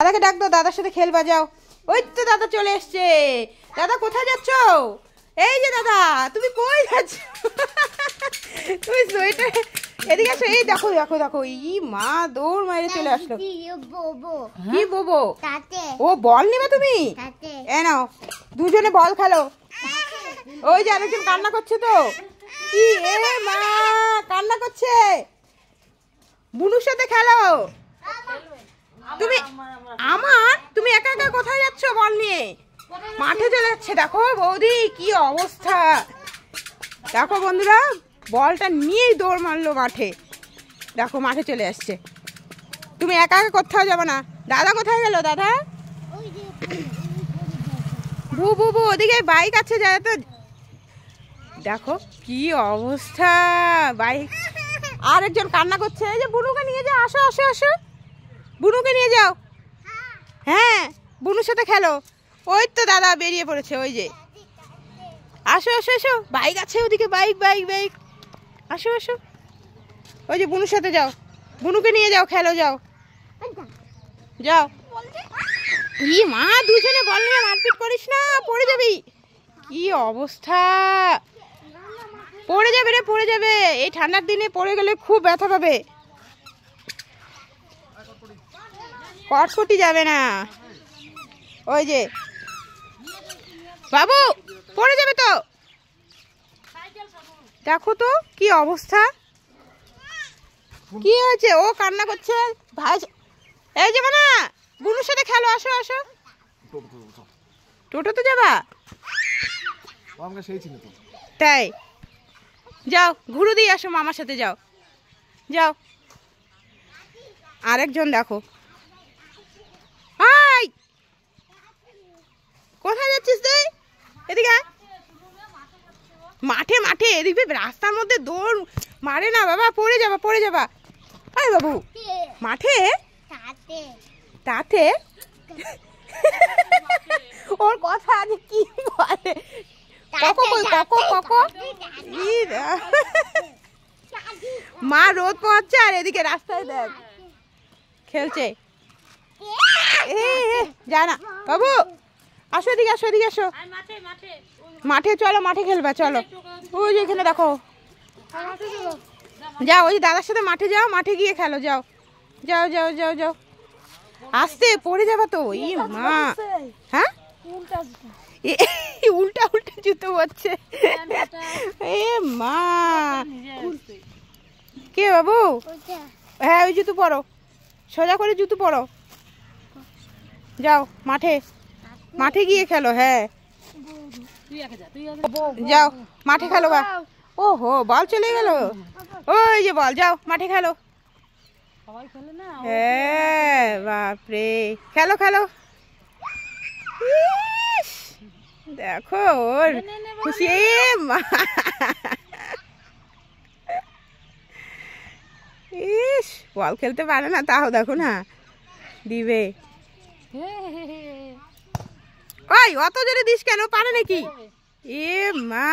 দাদাকে ডাক দাও, দাদার সাথে খেলবা যাও। ওই তো দাদা চলে এসছে। দাদা কোথায় যাচ্ছ? এই যে দাদা, তুমি কই যাচ্ছ? তুমি সোয়েটার এদিকে আসো। এই দেখো দেখো দেখো, ই মা দৌড় মারে চলে আসলো। কি বোবো? ও বল নিবে তুমি? এ নাও, দুজনে বল খেলো। ওই যে আরেকজন কান্না করছে তো। কি এ মা কান্না করছে। বুনুর সাথে খেলো। তুমি তুমি একা একা কোথায় যাচ্ছ বল নিয়ে? মাঠে চলে যাচ্ছে। দেখো বৌদি কি অবস্থা। দেখো বন্ধুরা, বলটা নিয়েই দৌড় মারলো মাঠে। দেখো মাঠে চলে আসছে। তুমি একা একা কোথাও যাবে না। দাদা কোথায় গেল? দাদা ভু ভু ভু, ওদিকে বাইক আছে যারা তো। দেখো কি অবস্থা বাইক। আরেকজন কান্না করছে। এই যে বুনুকে নিয়ে যাও, আসো আসো আসো, বুনুকে নিয়ে যাও। হ্যাঁ বুনুর সাথে খেলো। ওই তো দাদা বেরিয়ে পড়েছে। ওই যে আসো আসো আসো, বাইক আছে ওদিকে, বাইক বাইক বাইক, আসো আসো। ওই যে বুনুর সাথে যাও, বুনুকে নিয়ে যাও, খেলো যাও যাও। ই মা দুজনে বল নিয়ে মারপিট করিস না, পড়ে যাবি। কি অবস্থা, পড়ে যাবে রে, পড়ে যাবে। এই ঠান্ডার দিনে পড়ে গেলে খুব ব্যথা পাবে। কটকটি যাবে না। ওই যে বাবু পড়ে যাবে তো। দেখো তো কি অবস্থা। কি হয়েছে? ও কান্না করছে ভাই। এই যাবো না, বুনুর সাথে খেলো, আসো আসো। টোটোতে যাবা? তাই যাও, ঘুরু দিয়ে আসো, মামার সাথে যাও যাও। আরেকজন দেখো। কোথায় যাচ্ছিস তুই? এদিকে মাঠে মাঠে, এদিকে রাস্তার মধ্যে দৌড় মারে না বাবা, পড়ে যাবা পড়ে যাবা। আরে বাবু মাঠে তাতে ওর কথা আছে কি বলে। মা রোদ পোহাচ্ছে আর এদিকে রাস্তায় দেখ খেলছে। যা না বাবু, আসো এদিকে আসো, এদিকে আসো। মাঠে চলো, মাঠে খেলবা চলো। ওই যে এখানে দেখো, যাও ওই দাদার সাথে মাঠে যাও, মাঠে গিয়ে খেলো যাও যাও যাও যাও যাও। আসতে পড়ে যাবা তো। ই মা, হ্যাঁ উল্টা উল্টা জুতো পরছে। এ মা, কে বাবু? হ্যাঁ ওই জুতো পরো, সোজা করে জুতো পরো, যাও মাঠে, মাঠে গিয়ে খেলো। হ্যাঁ যাও মাঠে খেলো বা। ওহো বল চলে গেল। ওই যে বল, যাও মাঠে খেলো। হ্যাঁ বাপরে, খেলো খেলো। দেখো ওর খুশি। মা ইস, বল খেলতে পারে না, তাও দেখো না দিবে। ওই অত জোরে দিস কেন, পারে নাকি? এ মা।